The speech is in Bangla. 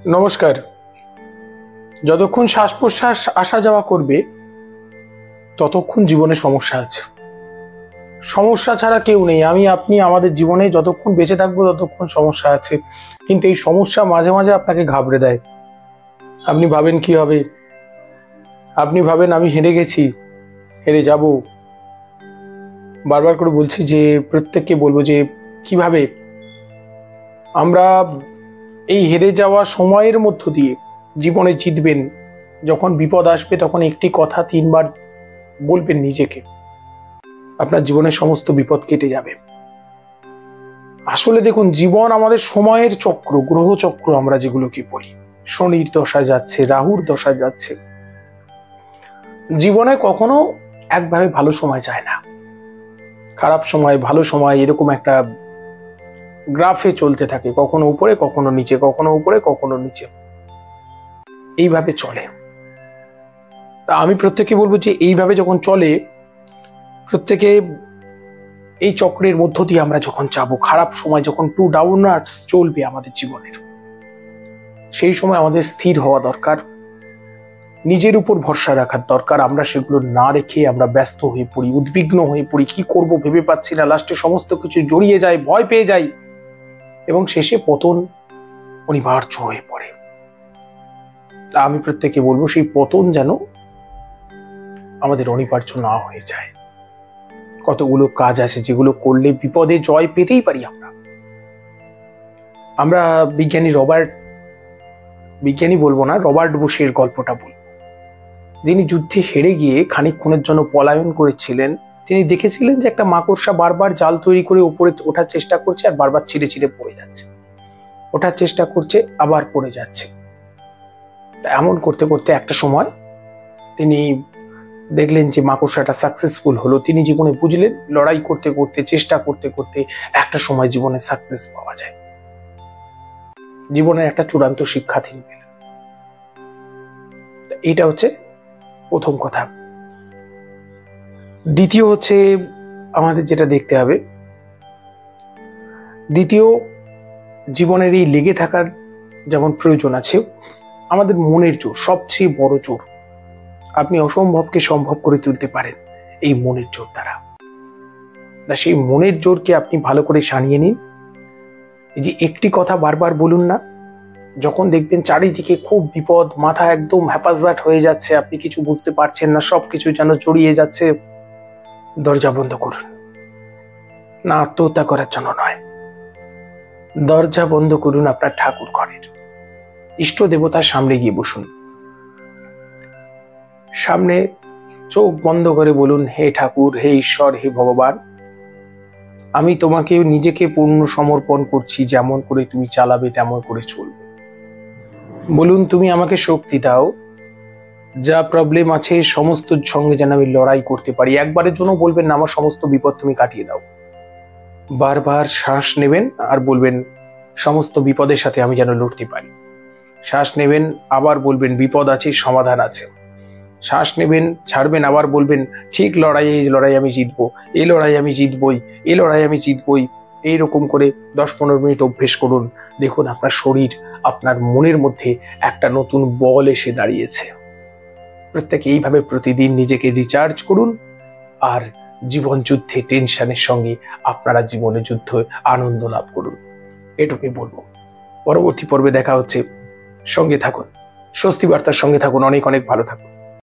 নমস্কার। যতক্ষণ শ্বাস প্রশ্বাস আসা যাওয়া করবে ততক্ষণ জীবনে সমস্যা আছে। সমস্যা ছাড়া কেউ নেই। আমি আপনি আমাদের জীবনে যতক্ষণ বেঁচে থাকবো ততক্ষণ সমস্যা আছে, কিন্তু এই সমস্যা মাঝে মাঝে আপনাকে ঘাবড়ে দেয়। আপনি ভাবেন কি হবে, আপনি ভাবেন আমি হেরে গেছি, হেরে যাব। বারবার করে বলছি যে প্রত্যেককে বলবো যে কিভাবে আমরা এই হেরে যাওয়া সময়ের মধ্য দিয়ে জীবনে জিতবেন। যখন বিপদ আসবে তখন একটি কথা 3 বার বলবেন নিজেকে, আপনার জীবনের সমস্ত বিপদ কেটে যাবে। আসলে দেখুন, জীবন আমাদের সময়ের চক্র, গ্রহ চক্র আমরা যেগুলোকে বলি। শনির দশা যাচ্ছে, রাহুর দশা যাচ্ছে। জীবনে কখনো একভাবে ভালো সময় যায় না। খারাপ সময়, ভালো সময়, এরকম একটা গ্রাফে চলতে থাকে, কখনো উপরে কখনো নিচে, কখনো উপরে কখনো নিচে, এইভাবে চলে। তা আমি প্রত্যেককে বলবো যে এইভাবে যখন চলে, প্রত্যেকে এই চক্রের মধ্য দিয়ে আমরা যখন যাবো, খারাপ সময় যখন টু ডাউনার্স চলবে আমাদের জীবনের, সেই সময় আমাদের স্থির হওয়া দরকার, নিজের উপর ভরসা রাখার দরকার। আমরা সেগুলো না রেখে আমরা ব্যস্ত হয়ে পড়ি, উদ্বিগ্ন হয়ে পড়ি, কি করব ভেবে পাচ্ছি না, লাস্টে সমস্ত কিছু জড়িয়ে যায়, ভয় পেয়ে যাই এবং শেষে পতন অনিবার্য হয়ে পড়ে। তা আমি প্রত্যেককে বলবো সেই পতন যেন আমাদের অনিবার্য না হয়ে যায়। কতগুলো কাজ আছে যেগুলো করলে বিপদে জয় পেতেই পারি আমরা বিজ্ঞানী বলবো না, রবার্ট বুশের গল্পটা বলবো, যিনি যুদ্ধে হেরে গিয়ে খানিকক্ষণের জন্য পলায়ন করেছিলেন। তিনি দেখেছিলেন যে একটা মাকড়সা বারবার জাল তৈরি করে উপরে ওঠার চেষ্টা করছে আর বারবার ছিঁড়ে ছিঁড়ে পড়ে যাচ্ছে, ওঠার চেষ্টা করছে আবার পড়ে যাচ্ছে। এমন করতে করতে একটা সময় তিনি দেখলেন যে মাকড়সাটা সাকসেসফুল হলো। তিনি জীবনে বুঝলেন লড়াই করতে করতে, চেষ্টা করতে করতে একটা সময় জীবনে সাকসেস পাওয়া যায়। জীবনের একটা চূড়ান্ত শিক্ষা তিনি পেলেন। এটা হচ্ছে প্রথম কথা। দ্বিতীয় হচ্ছে আমাদের যেটা দেখতে হবে, দ্বিতীয়, জীবনের এই লেগে থাকার যেমন প্রয়োজন আছে, আমাদের মনের জোর সবচেয়ে বড় জোর। আপনি অসম্ভবকে সম্ভব করে তুলতে পারেন এই মনের জোর দ্বারা। সেই মনের জোরকে আপনি ভালো করে সানিয়ে নিন। এই যে একটি কথা বারবার বলুন না, যখন দেখবেন চারিদিকে খুব বিপদ, মাথা একদম হ্যাপাজার্ট হয়ে যাচ্ছে, আপনি কিছু বুঝতে পারছেন না, সবকিছু যেন জড়িয়ে যাচ্ছে, দরজা বন্ধ করুন। না, আত্মহত্যা করার জন্য নয়, দরজা বন্ধ করুন আপনার ঠাকুর ঘরের, ইষ্ট দেবতার সামনে গিয়ে বসুন। সামনে চোখ বন্ধ করে বলুন, হে ঠাকুর, হে ঈশ্বর, হে ভগবান, আমি তোমাকে নিজেকে পূর্ণ সমর্পণ করছি, যেমন করে তুমি চালাবে তেমন করে চলবে। বলুন, তুমি আমাকে শক্তি দাও, যা প্রবলেম আছে সমস্ত সঙ্গে যেন আমি লড়াই করতে পারি। একবারের জন্য বলবেন না, আমার সমস্ত বিপদ তুমি কাটিয়ে দাও। বারবার শ্বাস নেবেন আর বলবেন, সমস্ত বিপদের সাথে আমি যেন লড়তে পারি। শ্বাস নেবেন, আবার বলবেন বিপদ আছে, সমাধান আছে। শ্বাস নেবেন, ছাড়বেন, আবার বলবেন ঠিক লড়াই, এই লড়াই আমি জিতবো, এই লড়াই আমি জিতবই, এই লড়াই আমি জিতবই। এইরকম করে 10-15 মিনিট অভ্যেস করুন। দেখুন আপনার শরীর, আপনার মনের মধ্যে একটা নতুন বল এসে দাঁড়িয়েছে। প্রত্যেকে এইভাবে প্রতিদিন নিজেকে রিচার্জ করুন আর জীবন যুদ্ধে টেনশনের সঙ্গে আপনারা জীবনে যুদ্ধ আনন্দ লাভ করুন। এটুকুই বলবো। পরবর্তী পর্বে দেখা হচ্ছে। সঙ্গে থাকুন, স্বস্তি বার্তার সঙ্গে থাকুন। অনেক অনেক ভালো থাকুন।